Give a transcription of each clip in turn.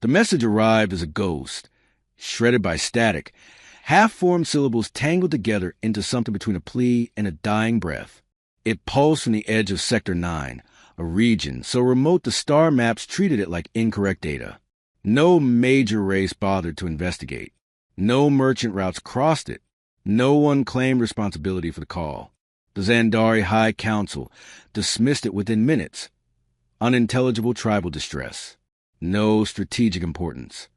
The message arrived as a ghost, shredded by static, half-formed syllables tangled together into something between a plea and a dying breath. It pulsed from the edge of Sector 9, a region so remote the star maps treated it like incorrect data. No major race bothered to investigate. No merchant routes crossed it. No one claimed responsibility for the call. The Zandari High Council dismissed it within minutes. Unintelligible tribal distress. No strategic importance.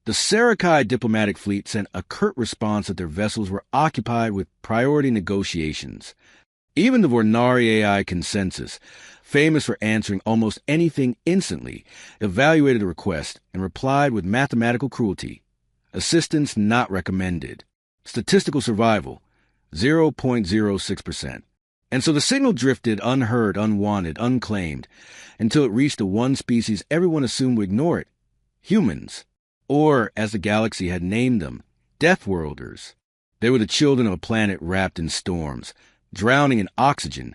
The Sarakai diplomatic fleet sent a curt response that their vessels were occupied with priority negotiations. Even the Vornari AI consensus, famous for answering almost anything instantly, evaluated the request and replied with mathematical cruelty. Assistance not recommended. Statistical survival, 0.06%. And so the signal drifted unheard, unwanted, unclaimed, until it reached the one species everyone assumed would ignore it, humans. Or, as the galaxy had named them, Deathworlders. They were the children of a planet wrapped in storms, drowning in oxygen,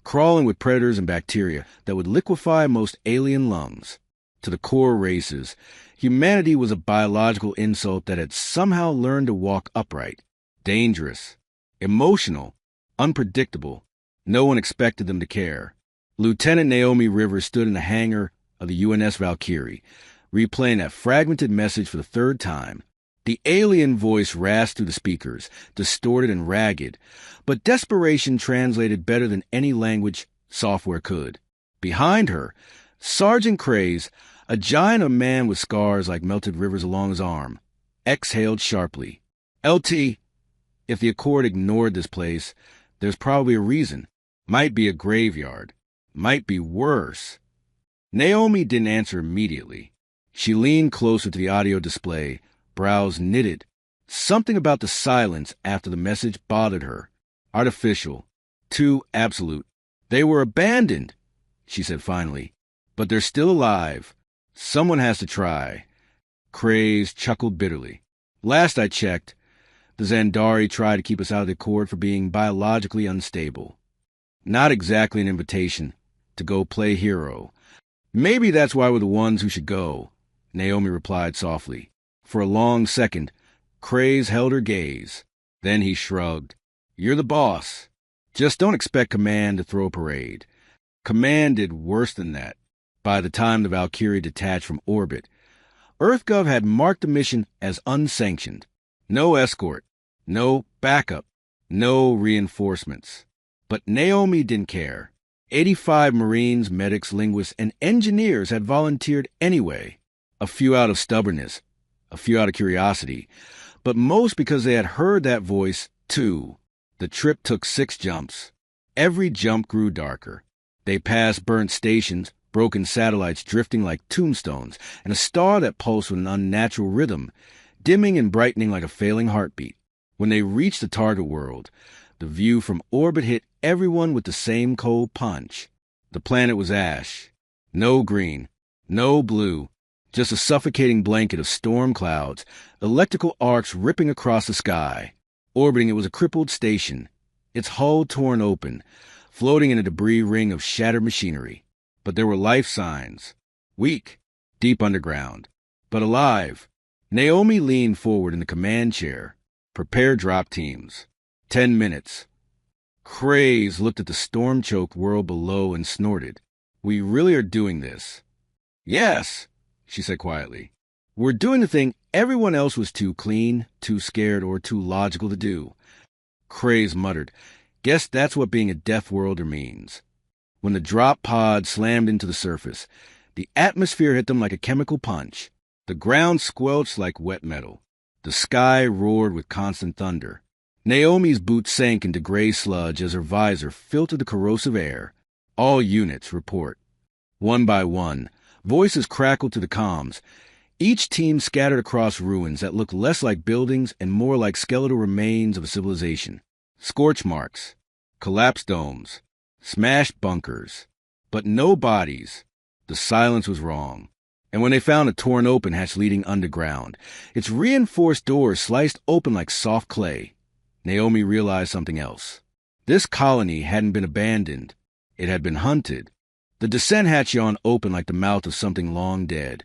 crawling with predators and bacteria that would liquefy most alien lungs. To the core races, humanity was a biological insult that had somehow learned to walk upright, dangerous, emotional, unpredictable. No one expected them to care. Lieutenant Naomi Rivers stood in the hangar of the UNS Valkyrie, replaying that fragmented message for the third time. The alien voice rasped through the speakers, distorted and ragged, but desperation translated better than any language software could. Behind her, Sergeant Craze, a giant of man with scars like melted rivers along his arm, exhaled sharply. LT, if the Accord ignored this place, there's probably a reason. Might be a graveyard. Might be worse. Naomi didn't answer immediately. She leaned closer to the audio display, brows knitted. Something about the silence after the message bothered her. Artificial. Too absolute. They were abandoned, she said finally. But they're still alive. Someone has to try. Craze chuckled bitterly. Last I checked, the Zandari tried to keep us out of the Accord for being biologically unstable. Not exactly an invitation to go play hero. Maybe that's why we're the ones who should go, Naomi replied softly. For a long second, Craze held her gaze. Then he shrugged. You're the boss. Just don't expect Command to throw a parade. Command did worse than that. By the time the Valkyrie detached from orbit, EarthGov had marked the mission as unsanctioned. No escort, no backup, no reinforcements. But Naomi didn't care. 85 Marines, medics, linguists, and engineers had volunteered anyway. A few out of stubbornness, a few out of curiosity, but most because they had heard that voice, too. The trip took 6 jumps. Every jump grew darker. They passed burnt stations, broken satellites drifting like tombstones, and a star that pulsed with an unnatural rhythm, dimming and brightening like a failing heartbeat. When they reached the target world, the view from orbit hit everyone with the same cold punch. The planet was ash. No green, no blue, just a suffocating blanket of storm clouds, electrical arcs ripping across the sky. Orbiting it was a crippled station, its hull torn open, floating in a debris ring of shattered machinery. But there were life signs. Weak, deep underground, but alive. Naomi leaned forward in the command chair. Prepare drop teams. 10 minutes. Craze looked at the storm-choked world below and snorted. We really are doing this. Yes, she said quietly. We're doing the thing everyone else was too clean, too scared, or too logical to do. Craze muttered. Guess that's what being a Deathworlder means. When the drop pod slammed into the surface, the atmosphere hit them like a chemical punch. The ground squelched like wet metal. The sky roared with constant thunder. Naomi's boots sank into gray sludge as her visor filtered the corrosive air. All units report. One by one, voices crackled to the comms. Each team scattered across ruins that looked less like buildings and more like skeletal remains of a civilization. Scorch marks, collapsed domes, smashed bunkers, but no bodies. The silence was wrong. And when they found a torn open hatch leading underground, its reinforced doors sliced open like soft clay, Naomi realized something else. This colony hadn't been abandoned. It had been hunted. The descent hatch yawned open like the mouth of something long dead.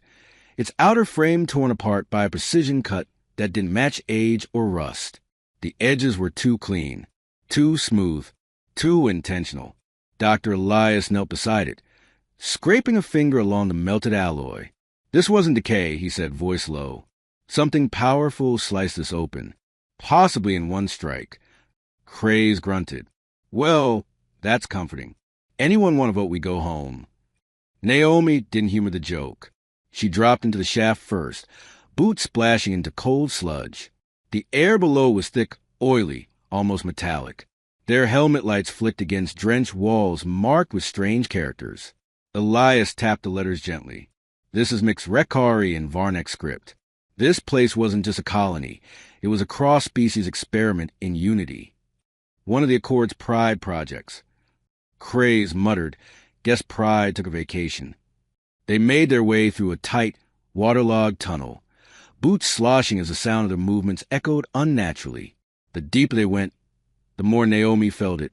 its outer frame torn apart by a precision cut that didn't match age or rust. The edges were too clean, too smooth, too intentional. Dr. Elias knelt beside it, scraping a finger along the melted alloy. "This wasn't decay," he said, voice low. "Something powerful sliced this open, possibly in one strike." Craze grunted. "Well, that's comforting. Anyone want to vote we go home?" Naomi didn't humor the joke. She dropped into the shaft first, boots splashing into cold sludge. The air below was thick, oily, almost metallic. Their helmet lights flicked against drenched walls marked with strange characters. Elias tapped the letters gently. "This is mixed Rekari and Varnek script. This place wasn't just a colony. It was a cross-species experiment in unity. One of the Accord's pride projects." Craze muttered. "Guess pride took a vacation." They made their way through a tight, waterlogged tunnel, boots sloshing as the sound of their movements echoed unnaturally. The deeper they went, the more Naomi felt it.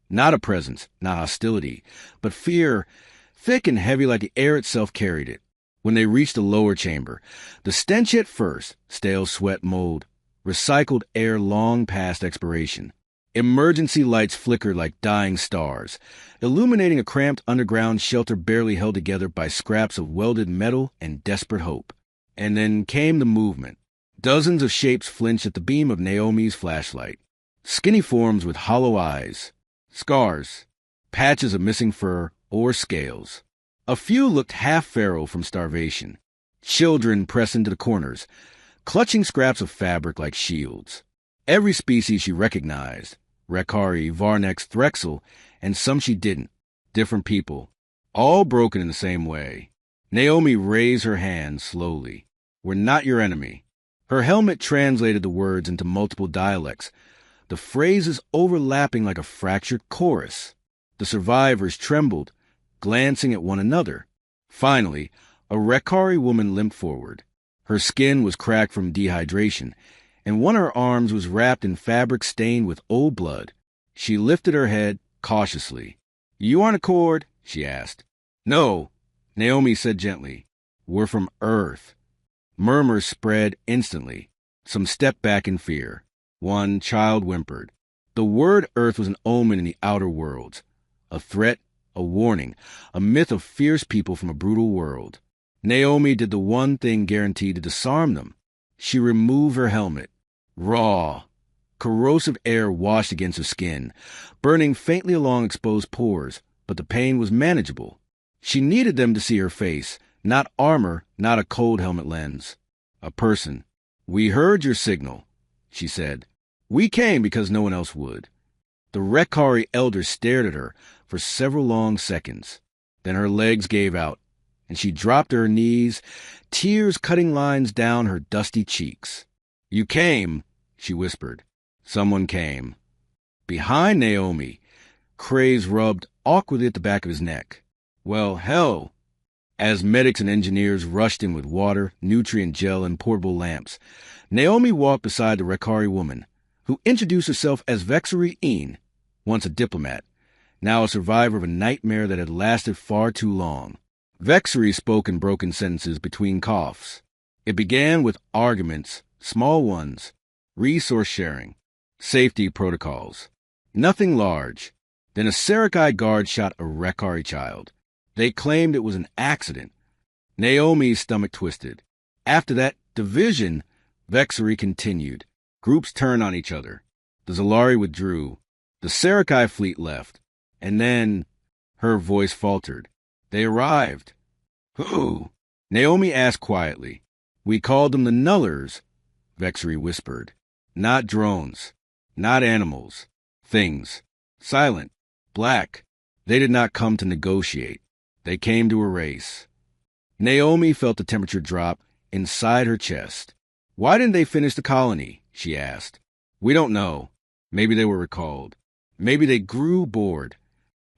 Not a presence, not hostility, but fear, thick and heavy like the air itself carried it. When they reached the lower chamber, the stench hit first, stale sweat, mold, recycled air long past expiration. Emergency lights flickered like dying stars, illuminating a cramped underground shelter barely held together by scraps of welded metal and desperate hope. And then came the movement. Dozens of shapes flinched at the beam of Naomi's flashlight. Skinny forms with hollow eyes, scars, patches of missing fur or scales. A few looked half feral from starvation. Children pressed into the corners, clutching scraps of fabric like shields. Every species she recognized, Rekari, Varnex, Threxel, and some she didn't. Different people, all broken in the same way. Naomi raised her hand slowly. "We're not your enemy." Her helmet translated the words into multiple dialects, the phrases overlapping like a fractured chorus. The survivors trembled, glancing at one another. Finally, a Rekari woman limped forward. Her skin was cracked from dehydration, and one of her arms was wrapped in fabric stained with old blood. She lifted her head cautiously. "You aren't Accord?" she asked. "No," Naomi said gently. "We're from Earth." Murmurs spread instantly. Some stepped back in fear. One child whimpered. The word Earth was an omen in the outer worlds. A threat, a warning, a myth of fierce people from a brutal world. Naomi did the one thing guaranteed to disarm them. She removed her helmet. Raw, corrosive air washed against her skin, burning faintly along exposed pores, but the pain was manageable. She needed them to see her face, not armor, not a cold helmet lens. A person. "We heard your signal," she said. "We came because no one else would." The Rekari elder stared at her for several long seconds. Then her legs gave out, and she dropped to her knees, tears cutting lines down her dusty cheeks. "You came," she whispered. Someone came. Behind Naomi, Craze rubbed awkwardly at the back of his neck. "Well, hell." As medics and engineers rushed in with water, nutrient gel, and portable lamps, Naomi walked beside the Rekari woman, who introduced herself as Vexari Een, once a diplomat, now a survivor of a nightmare that had lasted far too long. Vexari spoke in broken sentences between coughs. It began with arguments, small ones, resource sharing, safety protocols. Nothing large. Then a Sarakai guard shot a Rekari child. They claimed it was an accident. Naomi's stomach twisted. After that division, Vexari continued. Groups turned on each other. The Zalari withdrew. The Sarakai fleet left. And then, her voice faltered. They arrived. "Who?" Naomi asked quietly. "We called them the Nullers," Vexari whispered. "Not drones. Not animals. Things. Silent. Black. They did not come to negotiate. They came to erase." Naomi felt the temperature drop inside her chest. "Why didn't they finish the colony?" she asked. "We don't know. Maybe they were recalled. Maybe they grew bored."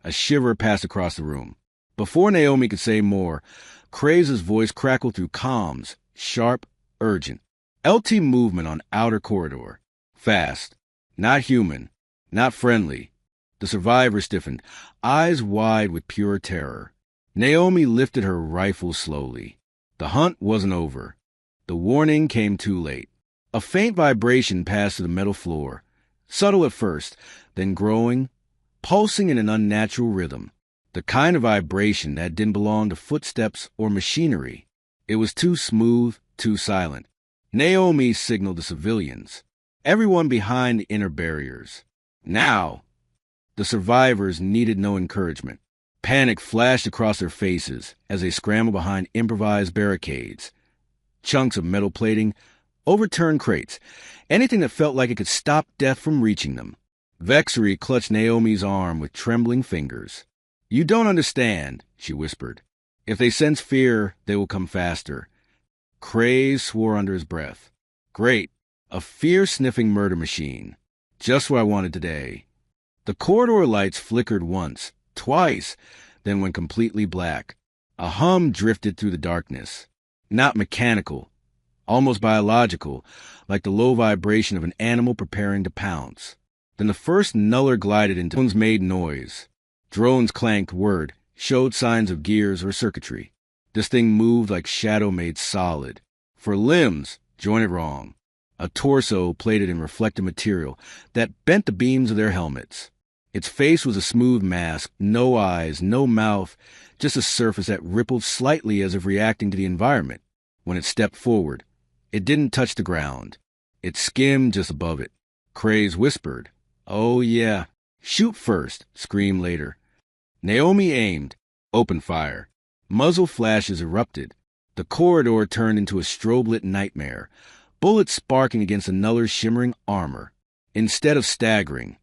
A shiver passed across the room. Before Naomi could say more, Craze's voice crackled through comms, sharp, urgent. LT movement on outer corridor. Fast. Not human. Not friendly. The survivor stiffened, eyes wide with pure terror. Naomi lifted her rifle slowly. The hunt wasn't over. The warning came too late. A faint vibration passed through the metal floor, subtle at first, then growing, pulsing in an unnatural rhythm. The kind of vibration that didn't belong to footsteps or machinery. It was too smooth, too silent. Naomi signaled the civilians, everyone behind the inner barriers. Now! The survivors needed no encouragement. Panic flashed across their faces as they scrambled behind improvised barricades. Chunks of metal plating, overturned crates, anything that felt like it could stop death from reaching them. Vexery clutched Naomi's arm with trembling fingers. "You don't understand," she whispered. "If they sense fear, they will come faster." Craze swore under his breath. "Great. A fear-sniffing murder machine. Just what I wanted today." The corridor lights flickered once, twice, then went completely black. A hum drifted through the darkness. Not mechanical, almost biological, like the low vibration of an animal preparing to pounce. Then the first nuller glided into drones made noise. Drones clanked word, showed signs of gears or circuitry. This thing moved like shadow made solid. For limbs, jointed wrong. A torso plated in reflective material that bent the beams of their helmets. Its face was a smooth mask, no eyes, no mouth, just a surface that rippled slightly as if reacting to the environment. When it stepped forward, it didn't touch the ground. It skimmed just above it. Craze whispered, "Oh yeah, shoot first, scream later." Naomi aimed, opened fire. Muzzle flashes erupted. The corridor turned into a strobe-lit nightmare, bullets sparking against the nuller's shimmering armor. Instead of staggering,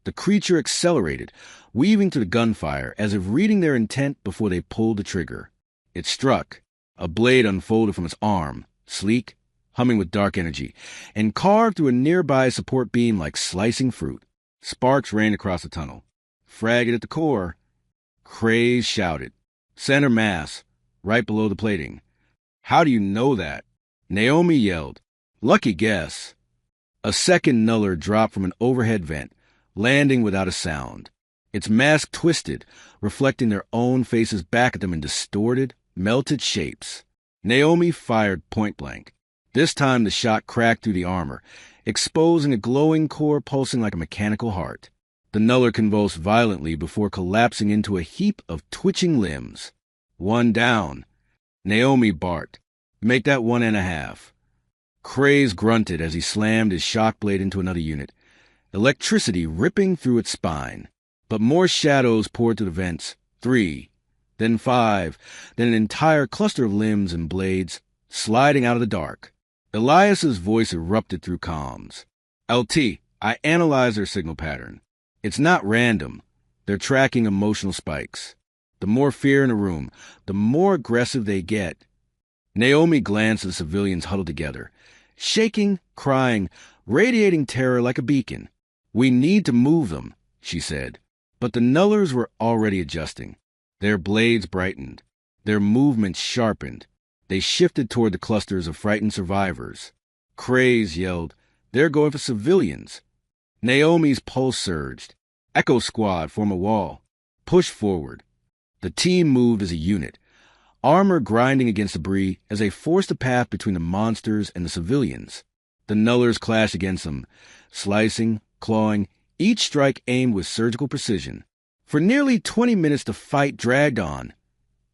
the creature accelerated, weaving through the gunfire as if reading their intent before they pulled the trigger. It struck. A blade unfolded from its arm, sleek, humming with dark energy, and carved through a nearby support beam like slicing fruit. Sparks rained across the tunnel. Fragged at the core. Craze shouted. "Center mass, right below the plating." "How do you know that?" Naomi yelled. "Lucky guess." A second nuller dropped from an overhead vent, landing without a sound. Its mask twisted, reflecting their own faces back at them in distorted, melted shapes. Naomi fired point blank. This time the shot cracked through the armor, exposing a glowing core pulsing like a mechanical heart. The nuller convulsed violently before collapsing into a heap of twitching limbs. "One down." Naomi barked. "Make that 1.5." Craze grunted as he slammed his shock blade into another unit, electricity ripping through its spine. But more shadows poured through the vents. 3, then 5, then an entire cluster of limbs and blades, sliding out of the dark. Elias's voice erupted through comms. "LT, I analyzed their signal pattern. It's not random. They're tracking emotional spikes. The more fear in a room, the more aggressive they get." Naomi glanced at the civilians huddled together, shaking, crying, radiating terror like a beacon. "We need to move them," she said. But the nullers were already adjusting. Their blades brightened. Their movements sharpened. They shifted toward the clusters of frightened survivors. Craze yelled, "They're going for civilians." Naomi's pulse surged. "Echo Squad, form a wall. Push forward." The team moved as a unit, armor grinding against debris as they forced a path between the monsters and the civilians. The nullers clashed against them, slicing, clawing, each strike aimed with surgical precision. For nearly 20 minutes the fight dragged on.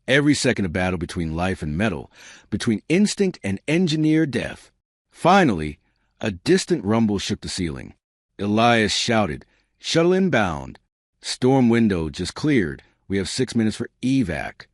Every second a battle between life and metal, between instinct and engineered death. Finally, a distant rumble shook the ceiling. Elias shouted, "Shuttle inbound. Storm window just cleared. We have 6 minutes for evac."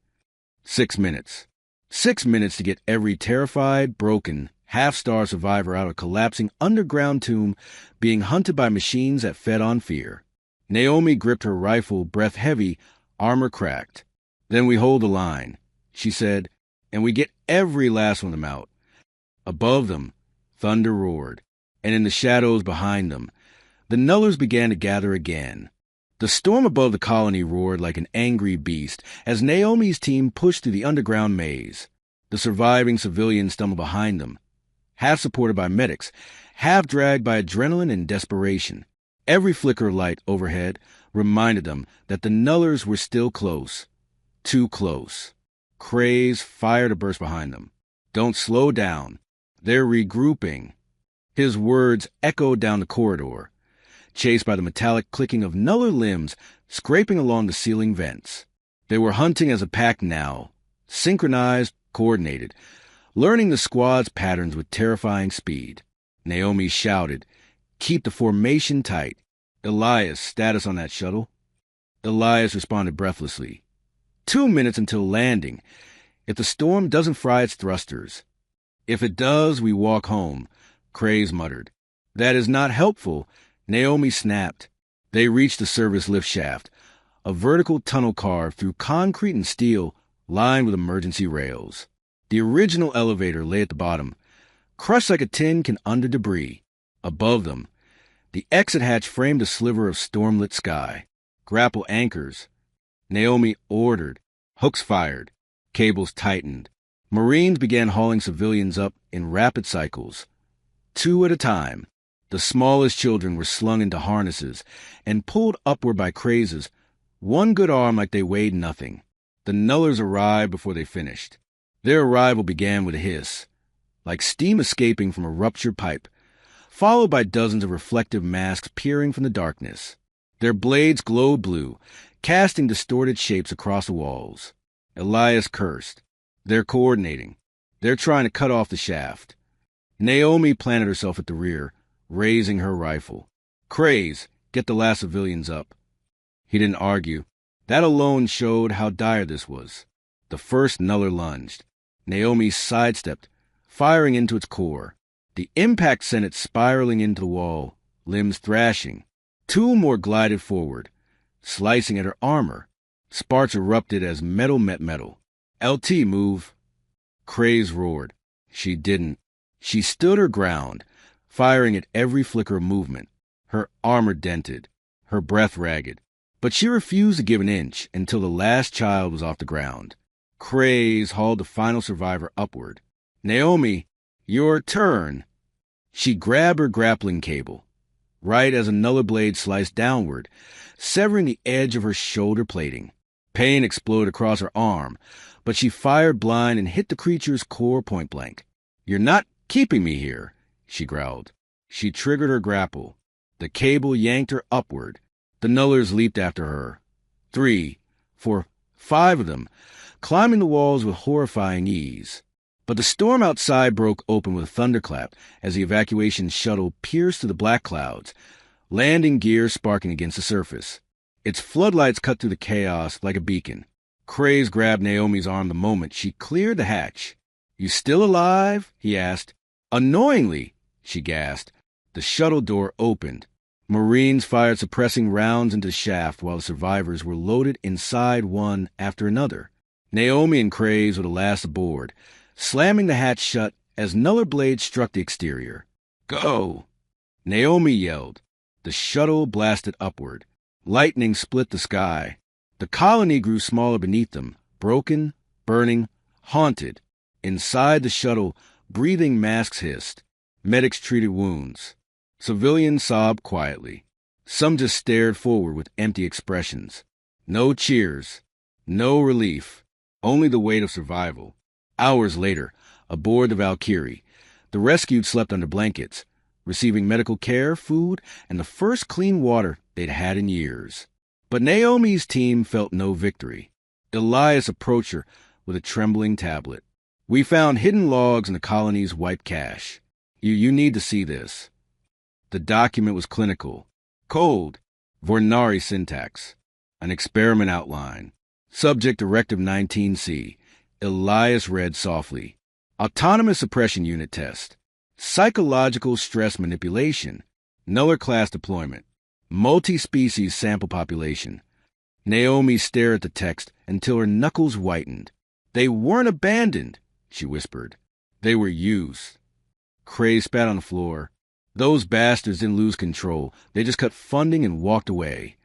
6 minutes. 6 minutes to get every terrified, broken, half-star survivor out of a collapsing underground tomb being hunted by machines that fed on fear. Naomi gripped her rifle, breath heavy, armor cracked. "Then we hold the line," she said, "and we get every last one of them out." Above them, thunder roared, and in the shadows behind them, the nullers began to gather again. The storm above the colony roared like an angry beast as Naomi's team pushed through the underground maze. The surviving civilians stumbled behind them, half supported by medics, half dragged by adrenaline and desperation. Every flicker of light overhead reminded them that the nullers were still close. Too close. Craze fired a burst behind them. Don't slow down. They're regrouping. His words echoed down the corridor, chased by the metallic clicking of nuller limbs scraping along the ceiling vents. They were hunting as a pack now, synchronized, coordinated, learning the squad's patterns with terrifying speed. Naomi shouted, "Keep the formation tight. Elias, status on that shuttle?" Elias responded breathlessly. 2 minutes until landing. If the storm doesn't fry its thrusters. If it does, we walk home, Craze muttered. That is not helpful, Naomi snapped. They reached the service lift shaft, a vertical tunnel carved through concrete and steel lined with emergency rails. The original elevator lay at the bottom, crushed like a tin can under debris. Above them, the exit hatch framed a sliver of stormlit sky. Grapple anchors. Naomi ordered. Hooks fired. Cables tightened. Marines began hauling civilians up in rapid cycles. 2 at a time. The smallest children were slung into harnesses and pulled upward by Crazes, one good arm like they weighed nothing. The Nullers arrived before they finished. Their arrival began with a hiss, like steam escaping from a ruptured pipe, followed by dozens of reflective masks peering from the darkness. Their blades glowed blue, casting distorted shapes across the walls. Elias cursed. They're coordinating. They're trying to cut off the shaft. Naomi planted herself at the rear, raising her rifle. Craze, get the last civilians up. He didn't argue. That alone showed how dire this was. The first Nuller lunged. Naomi sidestepped, firing into its core. The impact sent it spiraling into the wall, limbs thrashing. 2 more glided forward, slicing at her armor. Sparks erupted as metal met metal. LT, move. Craze roared. She didn't. She stood her ground, firing at every flicker of movement, her armor dented, her breath ragged. But she refused to give an inch until the last child was off the ground. Craze hauled the final survivor upward. Naomi, your turn. She grabbed her grappling cable, right as a Nuller blade sliced downward, severing the edge of her shoulder plating. Pain exploded across her arm, but she fired blind and hit the creature's core point blank. You're not keeping me here, she growled. She triggered her grapple. The cable yanked her upward. The Nullers leaped after her. 3, 4, 5 of them, climbing the walls with horrifying ease. But the storm outside broke open with a thunderclap as the evacuation shuttle pierced through the black clouds, landing gear sparking against the surface. Its floodlights cut through the chaos like a beacon. Craze grabbed Naomi's arm the moment she cleared the hatch. You still alive? He asked. Annoyingly, she gasped. The shuttle door opened. Marines fired suppressing rounds into the shaft while the survivors were loaded inside one after another. Naomi and Craze were the last aboard, slamming the hatch shut as Nuller blades struck the exterior. Go! Naomi yelled. The shuttle blasted upward. Lightning split the sky. The colony grew smaller beneath them, broken, burning, haunted. Inside the shuttle, breathing masks hissed. Medics treated wounds. Civilians sobbed quietly. Some just stared forward with empty expressions. No cheers. No relief. Only the weight of survival. Hours later, aboard the Valkyrie, the rescued slept under blankets, receiving medical care, food, and the first clean water they'd had in years. But Naomi's team felt no victory. Elias approached her with a trembling tablet. We found hidden logs in the colony's wiped cache. You need to see this. The document was clinical. Code, Vornari syntax. An experiment outline. Subject Directive 19C. Elias read softly. Autonomous suppression unit test. Psychological stress manipulation. Nuller class deployment. Multi-species sample population. Naomi stared at the text until her knuckles whitened. They weren't abandoned, she whispered. They were used. Craze spat on the floor. Those bastards didn't lose control. They just cut funding and walked away.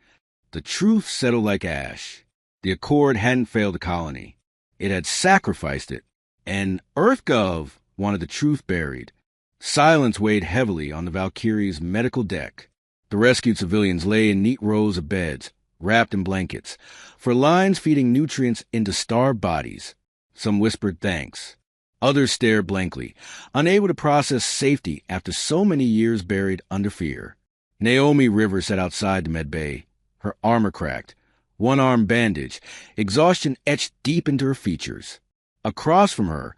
The truth settled like ash. The Accord hadn't failed the colony. It had sacrificed it. And EarthGov wanted the truth buried. Silence weighed heavily on the Valkyrie's medical deck. The rescued civilians lay in neat rows of beds, wrapped in blankets, for lines feeding nutrients into starved bodies. Some whispered thanks. Others stared blankly, unable to process safety after so many years buried under fear. Naomi Rivers sat outside the med bay, her armor cracked, one arm bandaged, exhaustion etched deep into her features. Across from her,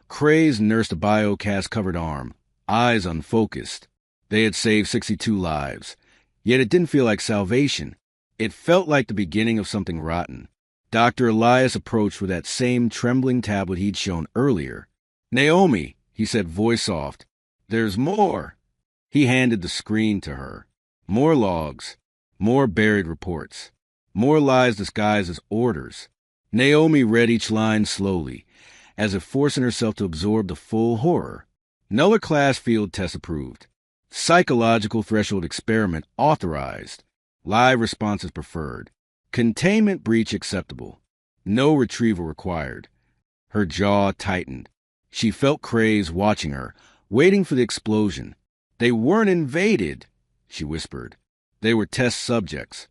Craze nursed a biocast-covered arm, eyes unfocused. They had saved 62 lives, yet it didn't feel like salvation. It felt like the beginning of something rotten. Dr. Elias approached with that same trembling tablet he'd shown earlier. "Naomi," he said, voice soft, "there's more." He handed the screen to her. More logs, more buried reports, more lies disguised as orders. Naomi read each line slowly, as if forcing herself to absorb the full horror. Nuller class field test approved. Psychological threshold experiment authorized. Live responses preferred. Containment breach acceptable. No retrieval required. Her jaw tightened. She felt Craze watching her, waiting for the explosion. "They weren't invaded," she whispered. "They were test subjects."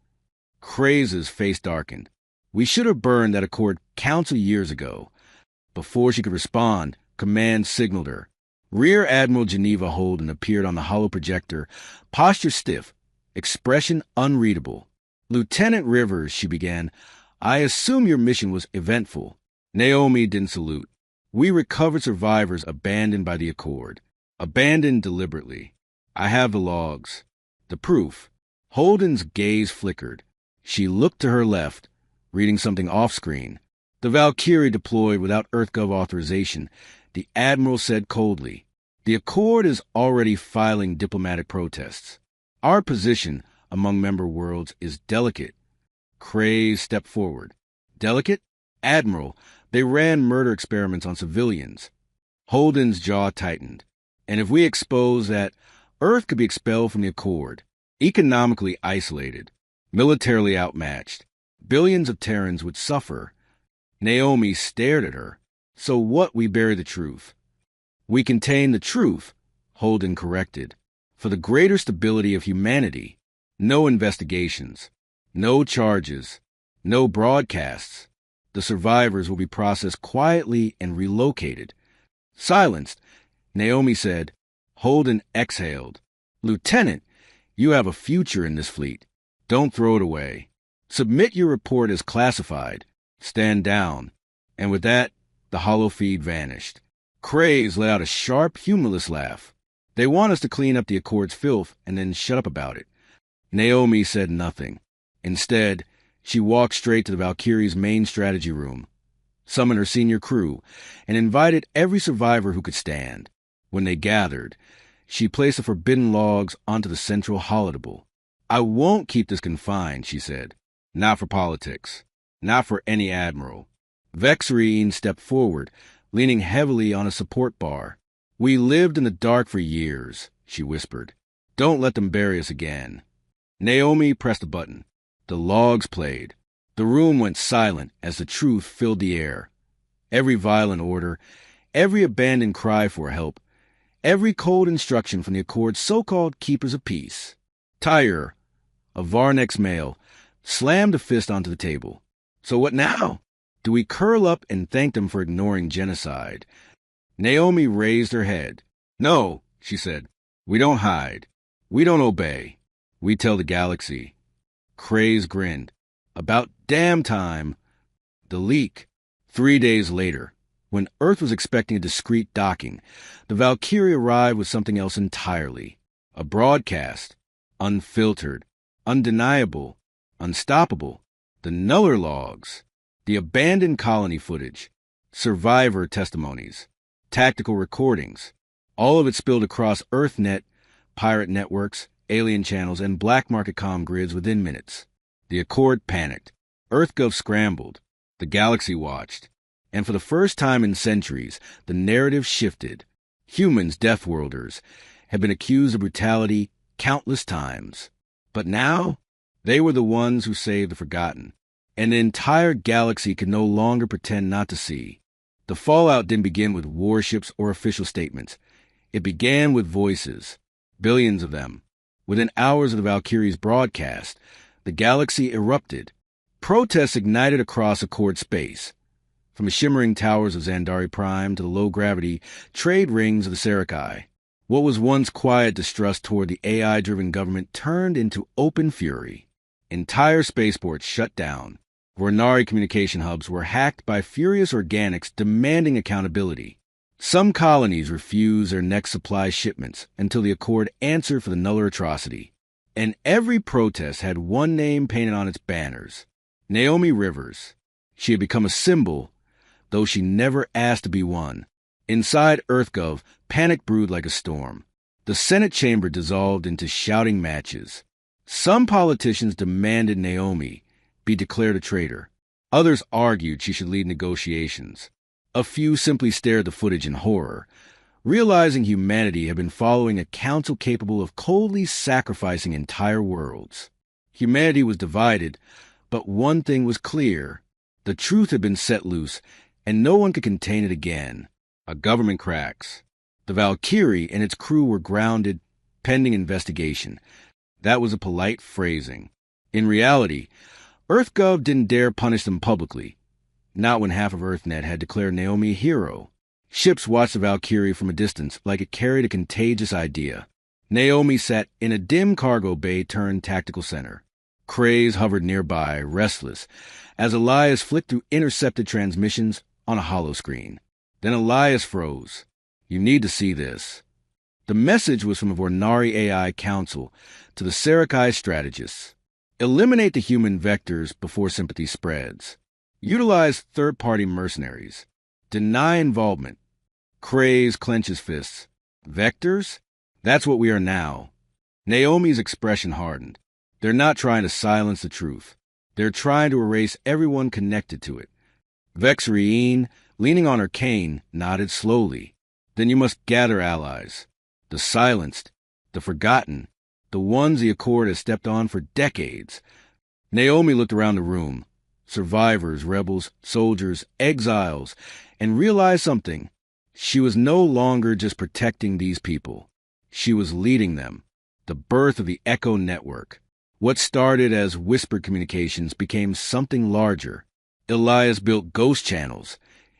Craze's face darkened. "We should have burned that Accord council years ago." Before she could respond, command signaled her. Rear Admiral Geneva Holden appeared on the hollow projector, posture stiff, expression unreadable. "Lieutenant Rivers," she began, "I assume your mission was eventful." Naomi didn't salute. "We recovered survivors abandoned by the Accord. Abandoned deliberately. I have the logs. The proof." Holden's gaze flickered. She looked to her left, reading something off-screen. "The Valkyrie deployed without EarthGov authorization," the Admiral said coldly. "The Accord is already filing diplomatic protests. Our position among member worlds is delicate." Craze stepped forward. "Delicate? Admiral, they ran murder experiments on civilians." Holden's jaw tightened. "And if we expose that, Earth could be expelled from the Accord. Economically isolated. Militarily outmatched. Billions of Terrans would suffer." Naomi stared at her. "So what? We bury the truth." "We contain the truth," Holden corrected. "For the greater stability of humanity. No investigations. No charges. No broadcasts. The survivors will be processed quietly and relocated." Silenced, Naomi said. Holden exhaled. "Lieutenant, you have a future in this fleet. Don't throw it away. Submit your report as classified. Stand down." And with that, the hollow feed vanished. Craze let out a sharp, humorless laugh. "They want us to clean up the Accord's filth and then shut up about it." Naomi said nothing. Instead, she walked straight to the Valkyrie's main strategy room, summoned her senior crew, and invited every survivor who could stand. When they gathered, she placed the forbidden logs onto the central holodable. "I won't keep this confined," she said. "Not for politics. Not for any admiral." Vexarine stepped forward, leaning heavily on a support bar. "We lived in the dark for years," she whispered. "Don't let them bury us again." Naomi pressed a button. The logs played. The room went silent as the truth filled the air. Every violent order, every abandoned cry for help, every cold instruction from the Accord's so-called keepers of peace. Tyre, a Varnex male, slammed a fist onto the table. "So what now? Do we curl up and thank them for ignoring genocide?" Naomi raised her head. "No," she said. "We don't hide. We don't obey. We tell the galaxy." Craze grinned. "About damn time." The leak. 3 days later, when Earth was expecting a discreet docking, the Valkyrie arrived with something else entirely. A broadcast. Unfiltered. Undeniable. Unstoppable. The Nuller logs. The abandoned colony footage. Survivor testimonies. Tactical recordings. All of it spilled across EarthNet, pirate networks, alien channels, and black market comm grids within minutes. The Accord panicked. EarthGov scrambled. The galaxy watched. And for the first time in centuries, the narrative shifted. Humans, Deathworlders, had been accused of brutality countless times. But now, they were the ones who saved the forgotten. And the entire galaxy could no longer pretend not to see. The fallout didn't begin with warships or official statements. It began with voices. Billions of them. Within hours of the Valkyrie's broadcast, the galaxy erupted. Protests ignited across Accord space. from the shimmering towers of Xandari Prime to the low-gravity trade rings of the Serakai. What was once quiet distrust toward the AI-driven government turned into open fury. Entire spaceports shut down. Vornari communication hubs were hacked by furious organics demanding accountability. Some colonies refused their next supply shipments until the Accord answered for the Nuller atrocity. And every protest had one name painted on its banners: Naomi Rivers. She had become a symbol, though she never asked to be one. Inside EarthGov, panic brewed like a storm. The Senate chamber dissolved into shouting matches. Some politicians demanded Naomi be declared a traitor. Others argued she should lead negotiations. A few simply stared at the footage in horror, realizing humanity had been following a council capable of coldly sacrificing entire worlds. Humanity was divided, but one thing was clear. The truth had been set loose, and no one could contain it again. A government cracks. The Valkyrie and its crew were grounded, pending investigation. That was a polite phrasing. In reality, EarthGov didn't dare punish them publicly, not when half of EarthNet had declared Naomi a hero. Ships watched the Valkyrie from a distance like it carried a contagious idea. Naomi sat in a dim cargo bay turned tactical center. Craze hovered nearby, restless, as Elias flicked through intercepted transmissions on a holoscreen. Then Elias froze. "You need to see this." The message was from a Vornari AI council to the Serakai strategists. Eliminate the human vectors before sympathy spreads. Utilize third-party mercenaries. Deny involvement. Craze clenches fists. Vectors? That's what we are now. Naomi's expression hardened. They're not trying to silence the truth. They're trying to erase everyone connected to it. Vexrine, leaning on her cane, nodded slowly. Then you must gather allies. The silenced, the forgotten, the ones the Accord has stepped on for decades. Naomi looked around the room. Survivors, rebels, soldiers, exiles, and realized something. She was no longer just protecting these people. She was leading them. The birth of the Echo Network. What started as whispered communications became something larger. Elias built ghost channels,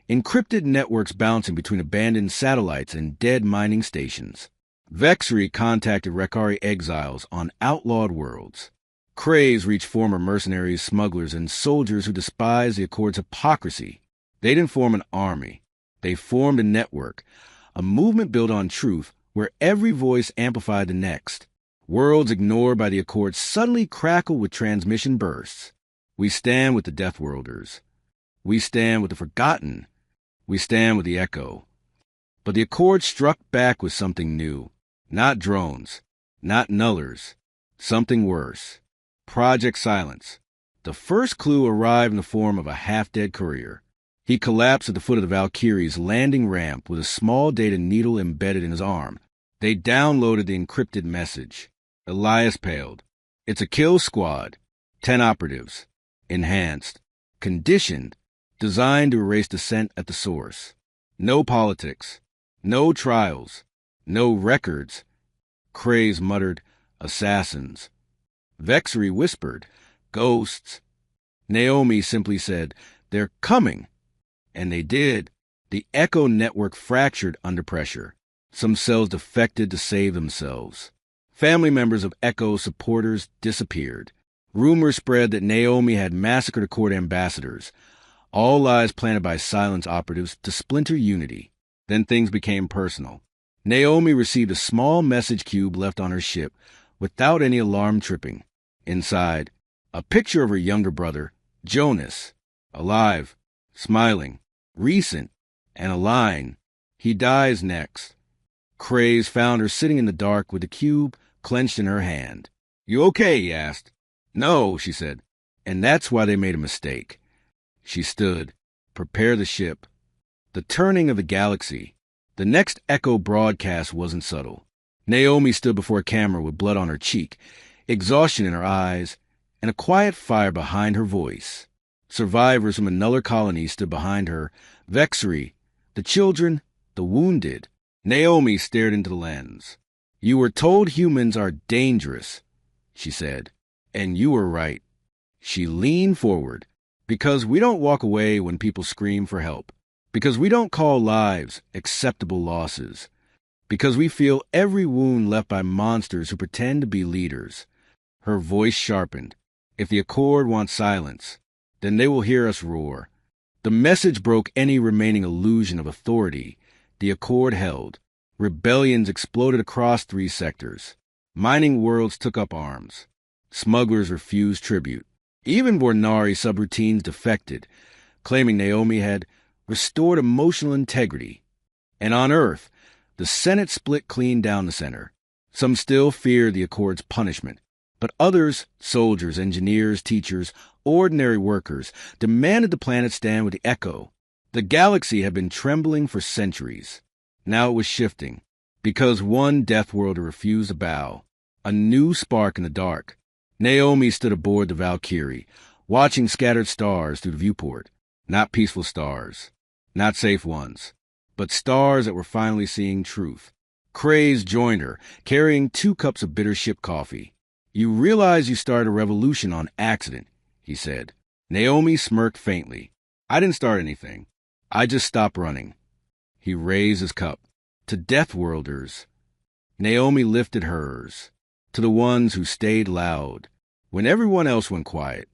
encrypted networks bouncing between abandoned satellites and dead mining stations. Vexri contacted Rekari exiles on outlawed worlds. Craze reached former mercenaries, smugglers, and soldiers who despised the Accord's hypocrisy. They didn't form an army. They formed a network, a movement built on truth where every voice amplified the next. Worlds ignored by the Accord suddenly crackled with transmission bursts. We stand with the Deathworlders. We stand with the Forgotten. We stand with the Echo. But the Accord struck back with something new. Not drones. Not nullers. Something worse. Project Silence. The first clue arrived in the form of a half-dead courier. He collapsed at the foot of the Valkyrie's landing ramp with a small data needle embedded in his arm. They downloaded the encrypted message. Elias paled. It's a kill squad. 10 operatives. Enhanced. Conditioned. Designed to erase dissent at the source. No politics. No trials. No records. Craze muttered, assassins. Vexri whispered, ghosts. Naomi simply said, they're coming. And they did. The Echo Network fractured under pressure. Some cells defected to save themselves. Family members of Echo supporters disappeared. Rumors spread that Naomi had massacred Accord ambassadors. All lies planted by silence operatives to splinter unity. Then things became personal. Naomi received a small message cube left on her ship without any alarm tripping. Inside, a picture of her younger brother, Jonas, alive, smiling, recent, and a line, "He dies next." Craze found her sitting in the dark with the cube clenched in her hand. "You okay?" he asked. "No," she said. "And that's why they made a mistake." She stood. Prepare the ship. The turning of the galaxy. The next Echo broadcast wasn't subtle. Naomi stood before a camera with blood on her cheek, exhaustion in her eyes, and a quiet fire behind her voice. Survivors from a Nuller colony stood behind her, Vexri, the children, the wounded. Naomi stared into the lens. "You were told humans are dangerous," she said, "and you were right." She leaned forward. Because we don't walk away when people scream for help. Because we don't call lives acceptable losses. Because we feel every wound left by monsters who pretend to be leaders. Her voice sharpened. If the Accord wants silence, then they will hear us roar. The message broke any remaining illusion of authority. The Accord held. Rebellions exploded across 3 sectors. Mining worlds took up arms. Smugglers refused tribute. Even Vornari subroutines defected, claiming Naomi had restored emotional integrity. And on Earth, the Senate split clean down the center. Some still feared the Accord's punishment, but others, soldiers, engineers, teachers, ordinary workers, demanded the planet stand with the Echo. The galaxy had been trembling for centuries. Now it was shifting, because one Death Worlder refused to bow. A new spark in the dark. Naomi stood aboard the Valkyrie, watching scattered stars through the viewport. Not peaceful stars, not safe ones, but stars that were finally seeing truth. Craze joined her, carrying 2 cups of bitter ship coffee. You realize you started a revolution on accident, he said. Naomi smirked faintly. I didn't start anything. I just stopped running. He raised his cup. To Death Worlders. Naomi lifted hers. To the ones who stayed loud when everyone else went quiet.